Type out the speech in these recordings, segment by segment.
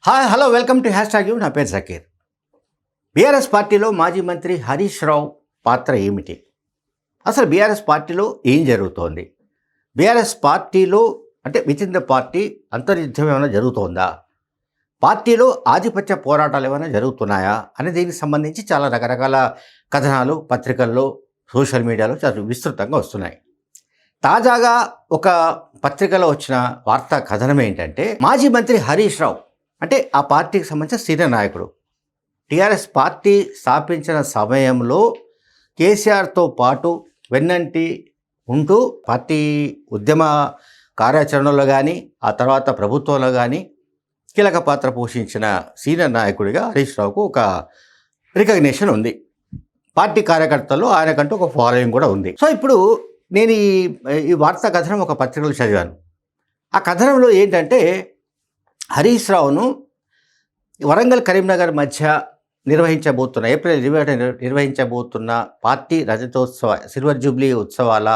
Hi hello welcome to hash tag you. నా పేరు Zakir. BRS పార్టీలో మాజీ మంత్రి హరీష్ రావు పాత్ర ఏమిటి? అసలు బీఆర్ఎస్ పార్టీలో ఏం జరుగుతోంది? బీఆర్ఎస్ పార్టీలో అంటే విత్ ఇన్ ద పార్టీ అంతర్యుద్ధం ఏమైనా జరుగుతోందా? పార్టీలో ఆధిపత్య పోరాటాలు ఏమైనా జరుగుతున్నాయా అనే దీనికి సంబంధించి చాలా రకరకాల కథనాలు పత్రికల్లో సోషల్ మీడియాలో చాలా విస్తృతంగా వస్తున్నాయి. తాజాగా ఒక పత్రికలో వచ్చిన వార్తా కథనం ఏంటంటే, మాజీ మంత్రి హరీష్ రావు అంటే ఆ పార్టీకి సంబంధించిన సీనియర్ నాయకుడు టీఆర్ఎస్ పార్టీ స్థాపించిన సమయంలో కేసీఆర్తో పాటు వెన్నంటి ఉంటూ పార్టీ ఉద్యమ కార్యాచరణలో కానీ ఆ తర్వాత ప్రభుత్వంలో కానీ కీలక పాత్ర పోషించిన సీనియర్ నాయకుడిగా హరీష్ రావుకు ఒక రికగ్నిషన్ ఉంది. పార్టీ కార్యకర్తల్లో ఆయనకంటూ ఒక ఫాలోయింగ్ కూడా ఉంది. సో ఇప్పుడు నేను ఈ వార్తా కథనం ఒక పత్రికలో చదివాను. ఆ కథనంలో ఏంటంటే, హరీష్ రావును వరంగల్ కరీంనగర్ మధ్య నిర్వహించబోతున్న ఏప్రిల్ 21 నిర్వహించబోతున్న పార్టీ రజతోత్సవ సిల్వర్ జూబ్లీ ఉత్సవాల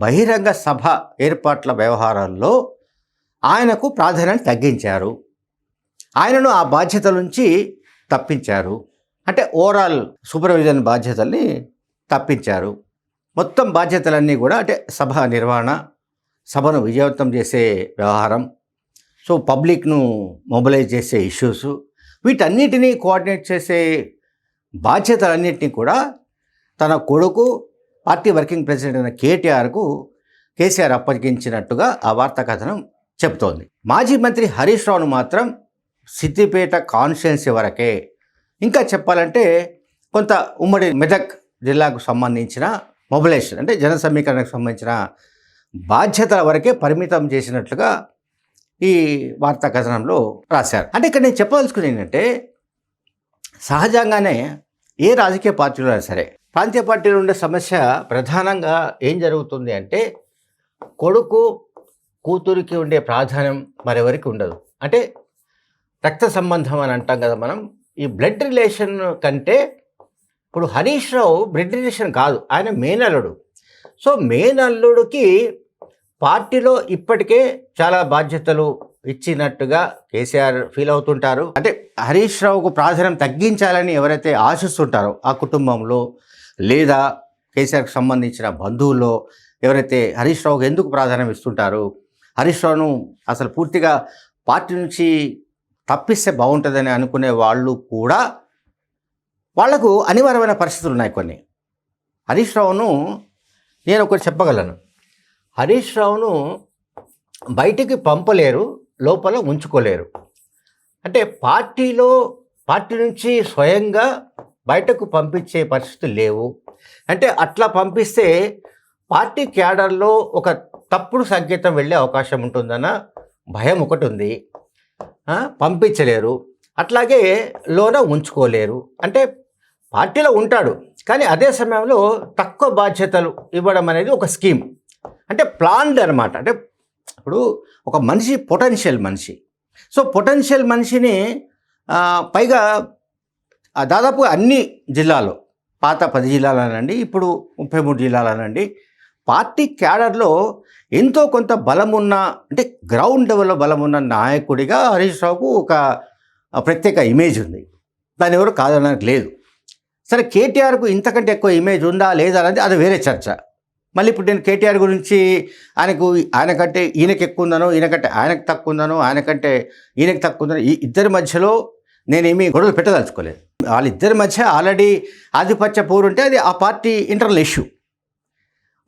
బహిరంగ సభ ఏర్పాట్ల వ్యవహారాల్లో ఆయనకు ప్రాధాన్యం తగ్గించారు. ఆయనను ఆ బాధ్యతల నుంచి తప్పించారు. అంటే ఓవరాల్ సూపర్విజన్ బాధ్యతల్ని తప్పించారు. మొత్తం బాధ్యతలన్నీ కూడా అంటే సభ నిర్వహణ, సభను విజయవంతం చేసే వ్యవహారం, సో పబ్లిక్ను మొబిలైజ్ చేసే ఇష్యూస్, వీటన్నిటినీ కోఆర్డినేట్ చేసే బాధ్యతలన్నింటినీ కూడా తన కొడుకు పార్టీ వర్కింగ్ ప్రెసిడెంట్ అయిన కేసీఆర్ అప్పగించినట్టుగా ఆ వార్తా కథనం చెబుతోంది. మాజీ మంత్రి హరీష్ రావును మాత్రం సిద్దిపేట కాన్స్టిట్యున్సీ వరకే, ఇంకా చెప్పాలంటే కొంత ఉమ్మడి మెదక్ జిల్లాకు సంబంధించిన మొబిలైజేషన్ అంటే జన సమీకరణకు సంబంధించిన బాధ్యతల వరకే పరిమితం చేసినట్లుగా ఈ వార్తా కథనంలో రాశారు. అంటే ఇక్కడ నేను చెప్పదలుచుకుని ఏంటంటే, సహజంగానే ఏ రాజకీయ పార్టీలో అయినా సరే ప్రాంతీయ పార్టీలో ఉండే సమస్య ప్రధానంగా ఏం జరుగుతుంది అంటే, కొడుకు కూతురికి ఉండే ప్రాధాన్యం మరెవరికి ఉండదు. అంటే రక్త సంబంధం అని అంటాం కదా మనం. ఈ బ్లడ్ రిలేషన్ కంటే ఇప్పుడు హరీష్ రావు బ్లడ్ రిలేషన్ కాదు, ఆయన మేనల్లుడు. సో మేనల్లుడికి పార్టీలో ఇప్పటికే చాలా బాధ్యతలు ఇచ్చినట్టుగా కేసీఆర్ ఫీల్ అవుతుంటారు. అంటే హరీష్ రావుకు ప్రాధాన్యం తగ్గించాలని ఎవరైతే ఆశిస్తుంటారో ఆ కుటుంబంలో లేదా కేసీఆర్కి సంబంధించిన బంధువుల్లో ఎవరైతే హరీష్ రావుకు ఎందుకు ప్రాధాన్యం ఇస్తుంటారు, హరీష్ రావును అసలు పూర్తిగా పార్టీ నుంచి తప్పిస్తే బాగుంటుందని అనుకునే వాళ్ళు కూడా వాళ్లకు అనివార్యమైన పరిస్థితులు ఉన్నాయి కొన్ని. హరీష్ రావును నేను ఒకటి చెప్పగలను, హరీష్ రావును బయటికి పంపలేరు, లోపల ఉంచుకోలేరు. అంటే పార్టీ నుంచి స్వయంగా బయటకు పంపించే పరిస్థితులు లేవు. అంటే అట్లా పంపిస్తే పార్టీ క్యాడర్లో ఒక తప్పుడు సంకేతం వెళ్ళే అవకాశం ఉంటుందన్న భయం ఒకటి ఉంది. పంపించలేరు, అట్లాగే లోన ఉంచుకోలేరు. అంటే పార్టీలో ఉంటాడు కానీ అదే సమయంలో తక్కువ బాధ్యతలు ఇవ్వడం అనేది ఒక స్కీమ్, అంటే ప్లాన్డ్ అనమాట. అంటే ఇప్పుడు ఒక మనిషి పొటెన్షియల్ మనిషి, సో పొటెన్షియల్ మనిషిని పైగా దాదాపు అన్ని జిల్లాలో, పాత 10 జిల్లాలనండి, ఇప్పుడు 33 జిల్లాలనండి, పార్టీ క్యాడర్లో ఎంతో కొంత బలమున్న అంటే గ్రౌండ్ లెవెల్లో బలమున్న నాయకుడిగా హరీష్ రావుకు ఒక ప్రత్యేక ఇమేజ్ ఉంది. దాన్ని ఎవరు కాదనడానికి లేదు. సరే, కేటీఆర్కు ఇంతకంటే ఎక్కువ ఇమేజ్ ఉందా లేదా అనేది అది వేరే చర్చ. మళ్ళీ ఇప్పుడు నేను కేటీఆర్ గురించి ఆయనకంటే ఈయనకి ఎక్కువ ఉందనో, ఈయనకంటే ఆయనకు తక్కువ ఉందనో, ఆయనకంటే ఈయనకి తక్కువ ఉందనో, ఈ ఇద్దరి మధ్యలో నేనేమీ గొడవలు పెట్టదలుచుకోలేదు. వాళ్ళిద్దరి మధ్య ఆల్రెడీ ఆధిపత్య పోరు ఉంటే అది ఆ పార్టీ ఇంటర్నల్ ఇష్యూ.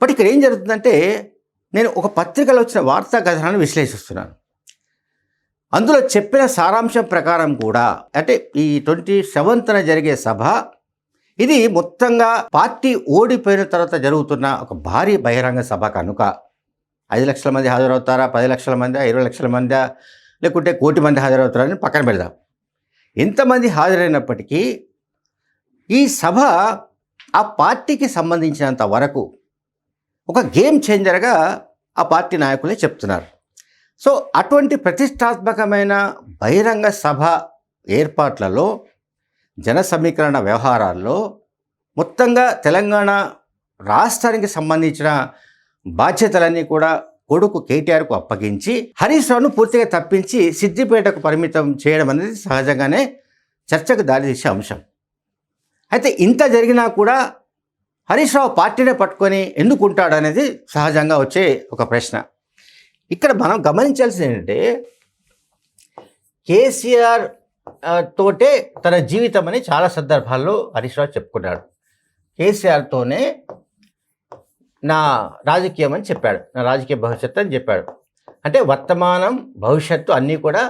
బట్ ఇక్కడ ఏం జరుగుతుందంటే, నేను ఒక పత్రికలో వచ్చిన వార్తా కథనాన్ని విశ్లేషిస్తున్నాను. అందులో చెప్పిన సారాంశం ప్రకారం కూడా అంటే ఈ 27న జరిగే సభ ఇది మొత్తంగా పార్టీ ఓడిపోయిన తర్వాత జరుగుతున్న ఒక భారీ బహిరంగ సభ కనుక 5 లక్షల మంది హాజరవుతారా, 10 లక్షల మంది, 20 లక్షల మంది, లేకుంటే 1 కోటి మంది హాజరవుతారని పక్కన పెడదాం. ఎంతమంది హాజరైనప్పటికీ ఈ సభ ఆ పార్టీకి సంబంధించినంత వరకు ఒక గేమ్ చేంజర్గా ఆ పార్టీ నాయకులే చెప్తున్నారు. సో అటువంటి ప్రతిష్టాత్మకమైన బహిరంగ సభ ఏర్పాట్లలో, జన సమీకరణ వ్యవహారాల్లో మొత్తంగా తెలంగాణ రాష్ట్రానికి సంబంధించిన బాధ్యతలన్నీ కూడా కొడుకు కేటీఆర్కు అప్పగించి హరీష్ రావును పూర్తిగా తప్పించి సిద్దిపేటకు పరిమితం చేయడం అనేది సహజంగానే చర్చకు దారితీసే అంశం. అయితే ఇంత జరిగినా కూడా హరీష్ రావు పార్టీనే పట్టుకొని ఎందుకు ఉంటాడనేది సహజంగా వచ్చే ఒక ప్రశ్న. ఇక్కడ మనం గమనించాల్సింది ఏంటంటే కేసీఆర్ తోటే తన జీవితం అని చాలా సందర్భాల్లో హరీష్ రావు చెప్పుకున్నాడు. కేసీఆర్తోనే నా రాజకీయం అని చెప్పాడు, నా రాజకీయ భవిష్యత్తు అని చెప్పాడు. అంటే వర్తమానం భవిష్యత్తు అన్నీ కూడా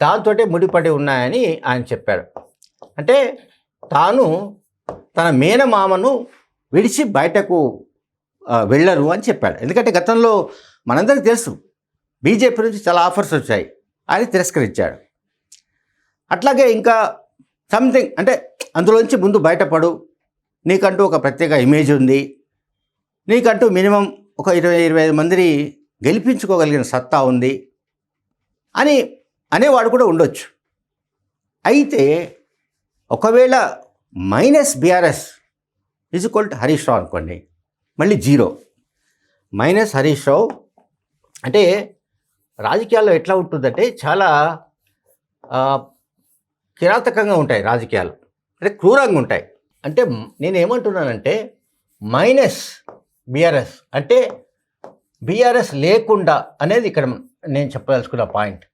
దాంతోటే ముడిపడి ఉన్నాయని ఆయన చెప్పాడు. అంటే తాను తన మేనమామను విడిచి బయటకు వెళ్ళరు అని చెప్పాడు. ఎందుకంటే గతంలో మనందరికీ తెలుసు బీజేపీ నుంచి చాలా ఆఫర్స్ వచ్చాయి, ఆయన తిరస్కరించాడు. అట్లాగే ఇంకా సంథింగ్ అంటే అందులోంచి ముందు బయటపడు, నీకంటూ ఒక ప్రత్యేక ఇమేజ్ ఉంది, నీకంటూ మినిమం ఒక 20-25 మందిని గెలిపించుకోగలిగిన సత్తా ఉంది అని అనేవాడు కూడా ఉండొచ్చు. అయితే ఒకవేళ minus BRS is equal to Harish Rao అనుకోండి, మళ్ళీ జీరో. మైనస్ హరీష్ రావు అంటే రాజకీయాల్లో ఎట్లా ఉంటుందంటే చాలా కిరాతకంగా ఉంటాయి రాజకీయాలు, అంటే క్రూరంగా ఉంటాయి. అంటే నేనేమంటున్నానంటే మైనస్ బీఆర్ఎస్ అంటే బీఆర్ఎస్ లేకుండా అనేది ఇక్కడ నేను చెప్పదలుచుకున్న point.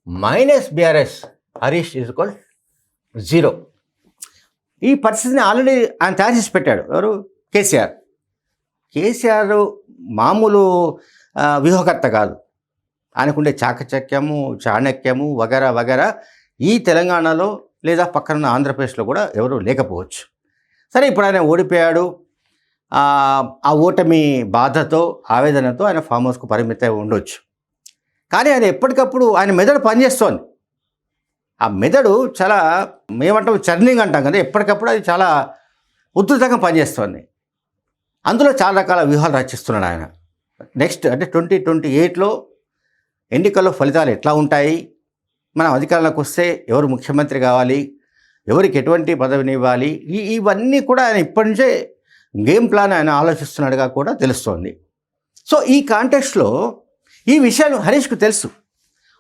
Minus BRS Harish is equal zero. ఈ పరిస్థితిని ఆల్రెడీ ఆయన తయారు చేసి పెట్టాడు. ఎవరు? కేసీఆర్ మామూలు వ్యూహకర్త కాదు. ఆయనకుండే చాకచక్యము, చాణక్యము వగేరా వగేరా ఈ తెలంగాణలో లేదా పక్కన ఆంధ్రప్రదేశ్లో కూడా ఎవరు లేకపోవచ్చు. సరే, ఇప్పుడు ఆయన ఓడిపోయాడు. ఆ ఓటమి బాధతో, ఆవేదనతో ఆయన ఫామ్ హౌస్కు పరిమితం ఉండొచ్చు. కానీ ఆయన ఎప్పటికప్పుడు ఆయన మెదడు పనిచేస్తోంది. ఆ మెదడు చాలా ఏమంటాం చర్నింగ్ అంటాం కదా, ఎప్పటికప్పుడు అది చాలా ఉధృతంగా పనిచేస్తోంది. అందులో చాలా రకాల వ్యూహాలు రచిస్తున్నాడు ఆయన. నెక్స్ట్ అంటే 2028లో ఎన్నికల్లో ఫలితాలు ఎట్లా ఉంటాయి, మనం అధికారంలోకి వస్తే ఎవరు ముఖ్యమంత్రి కావాలి, ఎవరికి ఎటువంటి పదవిని ఇవ్వాలి, ఇవన్నీ కూడా ఆయన ఇప్పటి నుంచే గేమ్ ప్లాన్ ఆయన ఆలోచిస్తున్నాడుగా కూడా తెలుస్తోంది. సో ఈ కాంటెక్స్ట్లో ఈ విషయాలు హరీష్కు తెలుసు.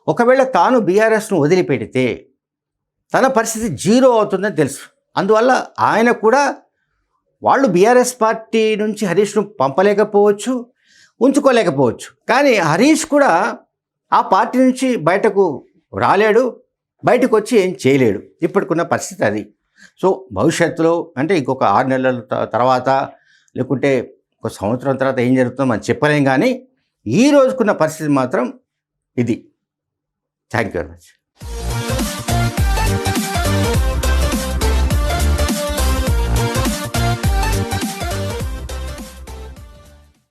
ఒకవేళ తాను బీఆర్ఎస్ను వదిలిపెడితే తన పరిస్థితి జీరో అవుతుందని తెలుసు. అందువల్ల ఆయన కూడా వాళ్ళు బీఆర్ఎస్ పార్టీ నుంచి హరీష్ను పంపలేకపోవచ్చు, ఉంచుకోలేకపోవచ్చు. కానీ హరీష్ కూడా ఆ పార్టీ నుంచి బయటకు రాలేడు, బయటకు వచ్చి ఏం చేయలేడు. ఇప్పటికున్న పరిస్థితి అది. సో భవిష్యత్తులో అంటే ఇంకొక 6 నెలల తర్వాత లేకుంటే ఒక సంవత్సరం తర్వాత ఏం జరుగుతుందో మనం చెప్పలేం. కానీ ఈ రోజుకున్న పరిస్థితి మాత్రం ఇది. Thank you very much.